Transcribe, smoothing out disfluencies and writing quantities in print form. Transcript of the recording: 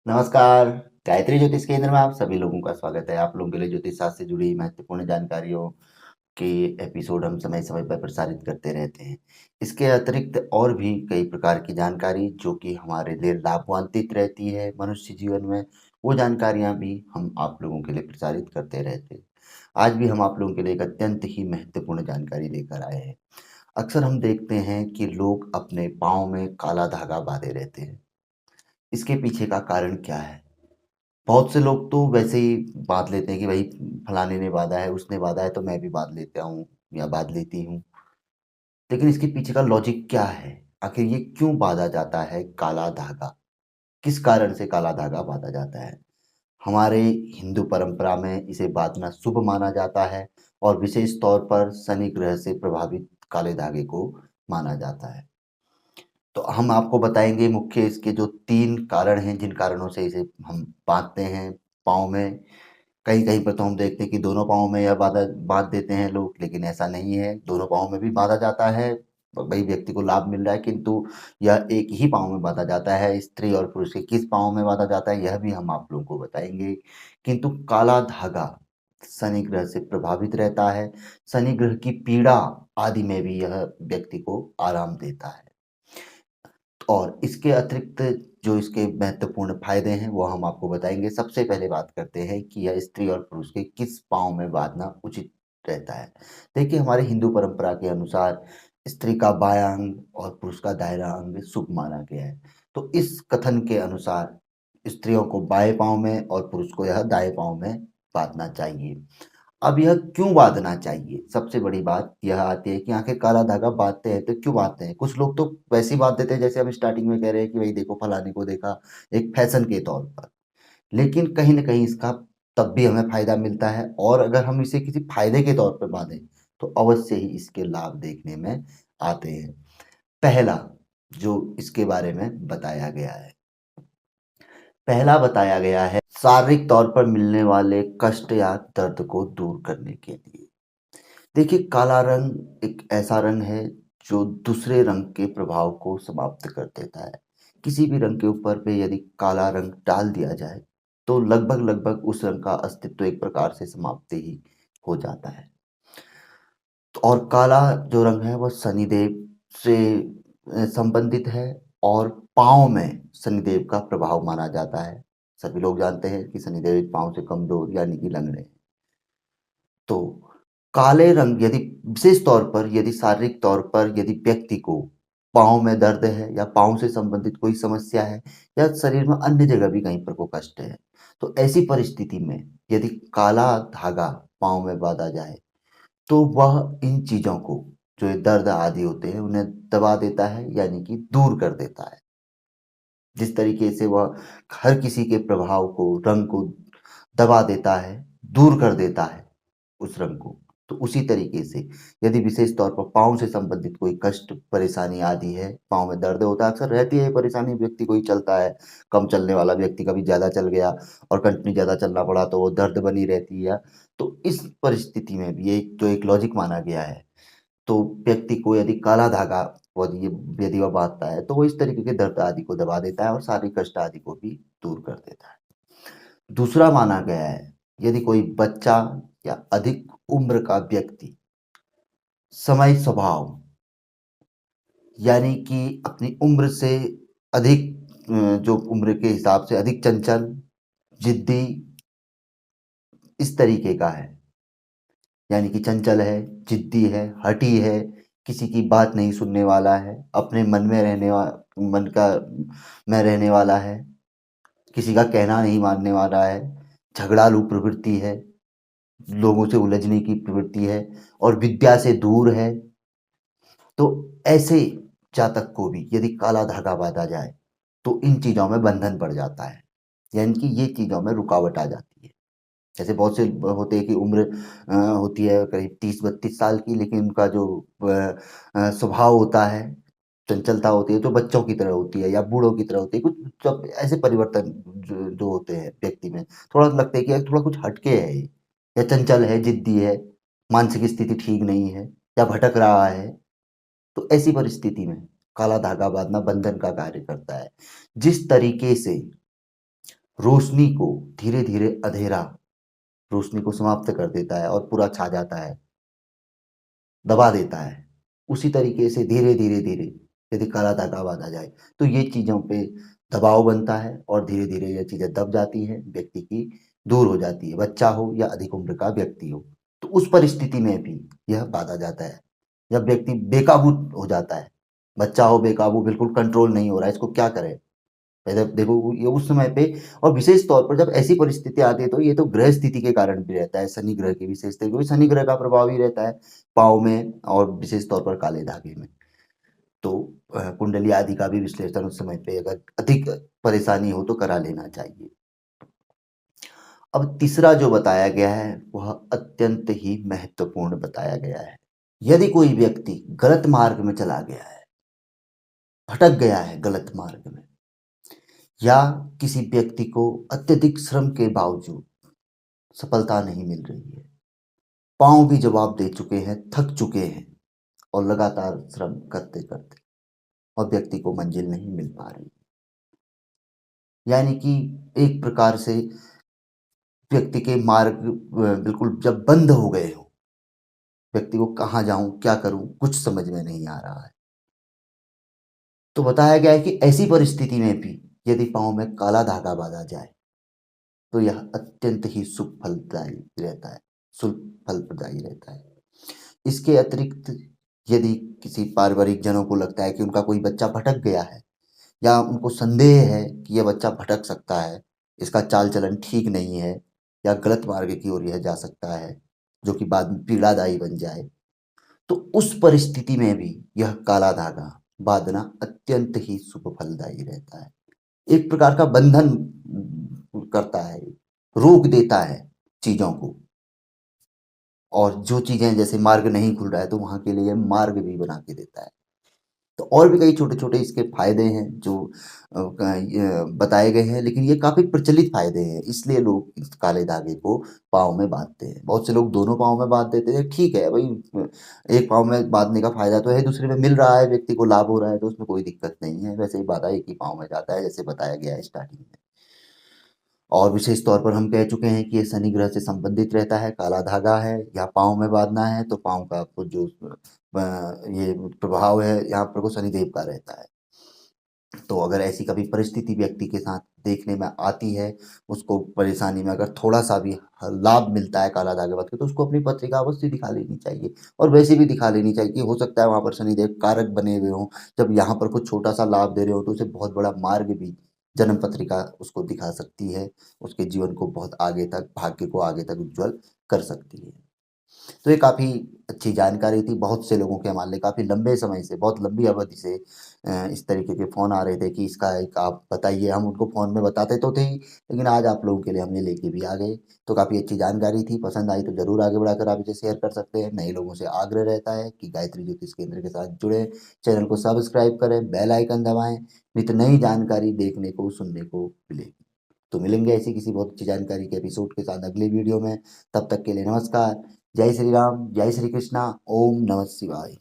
नमस्कार। गायत्री ज्योतिष केंद्र में आप सभी लोगों का स्वागत है। आप लोगों के लिए ज्योतिष शास्त्र से जुड़ी महत्वपूर्ण जानकारियों के एपिसोड हम समय समय पर प्रसारित करते रहते हैं। इसके अतिरिक्त और भी कई प्रकार की जानकारी जो कि हमारे लिए लाभान्वित रहती है मनुष्य जीवन में, वो जानकारियां भी हम आप लोगों के लिए प्रसारित करते रहते हैं। आज भी हम आप लोगों के लिए एक अत्यंत ही महत्वपूर्ण जानकारी लेकर आए हैं। अक्सर हम देखते हैं कि लोग अपने पाँव में काला धागा बांधे रहते हैं। इसके पीछे का कारण क्या है? बहुत से लोग तो वैसे ही बाँध लेते हैं कि भाई फलाने ने बाँधा है, उसने बाँधा है तो मैं भी बाँध लेता हूँ या बाँध लेती हूँ। लेकिन इसके पीछे का लॉजिक क्या है? आखिर ये क्यों बाँधा जाता है काला धागा? किस कारण से काला धागा बाँधा जाता है? हमारे हिंदू परंपरा में इसे बाँधना शुभ माना जाता है और विशेष तौर पर शनि ग्रह से प्रभावित काले धागे को माना जाता है। तो हम आपको बताएँगे मुख्य इसके जो 3 कारण हैं, जिन कारणों से इसे हम बाँधते हैं पाँव में। कहीं-कहीं पर तो हम देखते हैं कि दोनों पाँव में यह बाँध देते हैं लोग, लेकिन ऐसा नहीं है। दोनों पाँव में भी बाँधा जाता है, वही व्यक्ति को लाभ मिल रहा है, किंतु यह एक ही पाँव में बाँधा जाता है। स्त्री और पुरुष के किस पाँव में बाँधा जाता है, यह भी हम आप लोगों को बताएँगे। किंतु काला धागा शनि ग्रह से प्रभावित रहता है। शनि ग्रह की पीड़ा आदि में भी यह व्यक्ति को आराम देता है। और इसके अतिरिक्त जो इसके महत्वपूर्ण फ़ायदे हैं, वो हम आपको बताएँगे। सबसे पहले बात करते हैं कि यह स्त्री और पुरुष के किस पाँव में बाँधना उचित रहता है। देखिए, हमारे हिंदू परंपरा के अनुसार स्त्री का बायाँ अंग और पुरुष का दाहिना अंग शुभ माना गया है। तो इस कथन के अनुसार स्त्रियों को बाएँ पाँव में और पुरुष को यह दाएँ पाँव में बाँधना चाहिए। अब यह क्यों बाँधना चाहिए? सबसे बड़ी बात यह आती है कि आखिर काला धागा बाँधते हैं तो क्यों बाँधते हैं? कुछ लोग तो वैसे ही बाँध देते हैं जैसे हम स्टार्टिंग में कह रहे हैं कि भई देखो फलाने को देखा, एक फ़ैशन के तौर पर। लेकिन कहीं न कहीं इसका तब भी हमें फ़ायदा मिलता है और अगर हम इसे किसी फ़ायदे के तौर पर बाँधें, तो अवश्य ही इसके लाभ देखने में आते हैं। पहला, जो इसके बारे में बताया गया है। पहला बताया गया है शारीरिक तौर पर मिलने वाले कष्ट या दर्द को दूर करने के लिए। देखिए, काला रंग एक ऐसा रंग है जो दूसरे रंग के प्रभाव को समाप्त कर देता है। किसी भी रंग के ऊपर पे यदि काला रंग डाल दिया जाए, तो लगभग-लगभग उस रंग का अस्तित्व एक प्रकार से समाप्त ही हो जाता है। तो और काला जो रंग है, वो शनिदेव से संबंधित है और पाँव में शनिदेव का प्रभाव माना जाता है। सभी लोग जानते हैं कि शनिदेव एक पाँव से कमज़ोर यानी कि लंगड़े हैं। तो काले रंग यदि विशेष तौर पर यदि शारीरिक तौर पर यदि व्यक्ति को पाँव में दर्द है या पाँव से संबंधित कोई समस्या है या शरीर में अन्य जगह भी कहीं पर को कष्ट है, तो ऐसी परिस्थिति में यदि काला धागा पाँव में बाँधा जाए, तो वह इन चीज़ों को, जो ये दर्द आदि होते हैं, उन्हें दबा देता है यानी कि दूर कर देता है। जिस तरीके से वह हर किसी के प्रभाव को, रंग को दबा देता है, दूर कर देता है उस रंग को। तो उसी तरीके से यदि विशेष तौर पर पाँव से संबंधित कोई कष्ट, परेशानी आदि है, पाँव में दर्द होता है, अक्सर रहती है ये परेशानी, व्यक्ति कोई चलता है, कम चलने वाला व्यक्ति कभी ज़्यादा चल गया और कंटिन्यू ज़्यादा चलना पड़ा तो वो दर्द बनी रहती है। तो इस परिस्थिति में भी ये जो एक लॉजिक माना गया है, तो व्यक्ति को यदि काला धागा यदि वह बाँधता है, तो वो इस तरीके के दर्द आदि को दबा देता है और शारीरिक कष्ट आदि को भी दूर कर देता है। दूसरा माना गया है, यदि कोई बच्चा या अधिक उम्र का व्यक्ति समय स्वभाव यानी कि अपनी उम्र से अधिक जो उम्र के हिसाब से अधिक चंचल, ज़िद्दी इस तरीके का है, यानी कि चंचल है, ज़िद्दी है, हठी है, किसी की बात नहीं सुनने वाला है, अपने मन का में रहने वाला है, किसी का कहना नहीं मानने वाला है, झगड़ालू प्रवृत्ति है, लोगों से उलझने की प्रवृत्ति है और विद्या से दूर है, तो ऐसे जातक को भी यदि काला धागा बाँधा जाए, तो इन चीज़ों में बंधन पड़ जाता है, यानी कि ये चीज़ों में रुकावट आ जाती है। जैसे बहुत से होते हैं कि उम्र होती है करीब 30-32 साल की, लेकिन उनका जो स्वभाव होता है, चंचलता होती है, जो बच्चों की तरह होती है या बूढ़ों की तरह होती है। कुछ जब ऐसे परिवर्तन जो जो होते हैं व्यक्ति में, थोड़ा लगता है कि यार थोड़ा कुछ हटके है ये, या चंचल है, ज़िद्दी है, मानसिक स्थिति ठीक नहीं है या भटक रहा है। तो ऐसी परिस्थिति में काला धागा बाँधना बंधन का कार्य करता है। जिस तरीके से रोशनी को धीरे-धीरे अंधेरा रोशनी को समाप्त कर देता है और पूरा छा जाता है, दबा देता है। उसी तरीके से धीरे-धीरे यदि काला धागा बाँधा जाए, तो ये चीज़ों पे दबाव बनता है और धीरे-धीरे ये चीज़ें दब जाती हैं, व्यक्ति की दूर हो जाती है, बच्चा हो या अधिक उम्र का व्यक्ति हो। तो उस परिस्थिति में भी यह बाँधा जाता है, जब व्यक्ति बेकाबू हो जाता है, बच्चा हो बेकाबू, बिल्कुल कंट्रोल नहीं हो रहा है, इसको क्या करें? पहले देखो ये उस समय पे और विशेष तौर पर जब ऐसी परिस्थिति आती है तो ये तो ग्रह स्थिति के कारण भी रहता है, शनि ग्रह की विशेषता, क्योंकि शनि ग्रह का प्रभाव ही रहता है पाँव में और विशेष तौर पर काले धागे में। तो कुंडली आदि का भी विश्लेषण उस समय पे अगर अधिक परेशानी हो तो करा लेना चाहिए। अब तीसरा जो बताया गया है वह अत्यंत ही महत्वपूर्ण बताया गया है। यदि कोई व्यक्ति गलत मार्ग में चला गया है, भटक गया है गलत मार्ग में, या किसी व्यक्ति को अत्यधिक श्रम के बावजूद सफलता नहीं मिल रही है, पाँव भी जवाब दे चुके हैं, थक चुके हैं और लगातार श्रम करते-करते और व्यक्ति को मंजिल नहीं मिल पा रही। यानी कि एक प्रकार से व्यक्ति के मार्ग बिल्कुल जब बंद हो गए हों, व्यक्ति को कहाँ जाऊँ, क्या करूँ, कुछ समझ में नहीं आ रहा है। तो बताया गया है कि ऐसी परिस्थिति में भी यदि पाँव में काला धागा बाँधा जाए, तो यह अत्यंत ही शुभ फलदायी रहता है, शुभ फल प्रदायी रहता है। इसके अतिरिक्त यदि किसी पारिवारिक जनों को लगता है कि उनका कोई बच्चा भटक गया है या उनको संदेह है कि यह बच्चा भटक सकता है, इसका चाल-चलन ठीक नहीं है या गलत मार्ग की ओर यह जा सकता है, जो कि बाद में पीड़ादायी बन जाए, तो उस परिस्थिति में भी यह काला धागा बाँधना अत्यंत ही शुभ फलदायी रहता है। एक प्रकार का बंधन करता है, रोक देता है चीज़ों को। और जो चीज़ें जैसे मार्ग नहीं खुल रहा है तो वहाँ के लिए मार्ग भी बना के देता है। तो और भी कई छोटे-छोटे इसके फ़ायदे हैं जो बताए गए हैं, लेकिन ये काफ़ी प्रचलित फ़ायदे हैं, इसलिए लोग इस काले धागे को पाँव में बाँधते हैं। बहुत से लोग दोनों पाँव में बाँध देते हैं, ठीक है भई, एक पाँव में बाँधने का फ़ायदा तो है, दूसरे में मिल रहा है, व्यक्ति को लाभ हो रहा है तो उसमें कोई दिक्कत नहीं है। वैसे ही बाधा एक ही पाँव में जाता है, जैसे बताया गया है स्टार्टिंग में। और विशेष तौर पर हम कह चुके हैं कि ये शनि ग्रह से संबंधित रहता है, काला धागा है या पाँव में बाँधना है तो पाँव का आपको जो ये प्रभाव है यहाँ पर वो शनिदेव का रहता है। तो अगर ऐसी कभी परिस्थिति व्यक्ति के साथ देखने में आती है, उसको परेशानी में अगर थोड़ा-सा भी लाभ मिलता है काला धागा बाँध के, तो उसको अपनी पत्रिका अवश्य दिखा लेनी चाहिए और वैसे भी दिखा लेनी चाहिए कि हो सकता है वहाँ पर शनिदेव कारक बने हुए हों। जब यहाँ पर कुछ छोटा-सा लाभ दे रहे हो तो उसे बहुत बड़ा मार्ग भी जन्म पत्रिका उसको दिखा सकती है, उसके जीवन को बहुत आगे तक, भाग्य को आगे तक उज्ज्वल कर सकती है। तो ये काफ़ी अच्छी जानकारी थी। बहुत से लोगों के मान लें काफ़ी लंबे समय से, बहुत लंबी अवधि से इस तरीके के फ़ोन आ रहे थे कि इसका एक आप बताइए। हम उनको फ़ोन में बताते तो थे ही, लेकिन आज आप लोगों के लिए हमने लेके भी आ गए। तो काफ़ी अच्छी जानकारी थी, पसंद आई तो ज़रूर आगे बढ़ाकर आप इसे शेयर कर सकते हैं। नए लोगों से आग्रह रहता है कि गायत्री ज्योतिष केंद्र के साथ जुड़ें, चैनल को सब्सक्राइब करें, बेल आइकन दबाएँ, नित्य नई जानकारी देखने को, सुनने को मिलेगी। तो मिलेंगे ऐसी किसी बहुत अच्छी जानकारी के एपिसोड के साथ अगले वीडियो में। तब तक के लिए नमस्कार। जय श्री राम, जय श्री कृष्णा, ओम नमः शिवाय।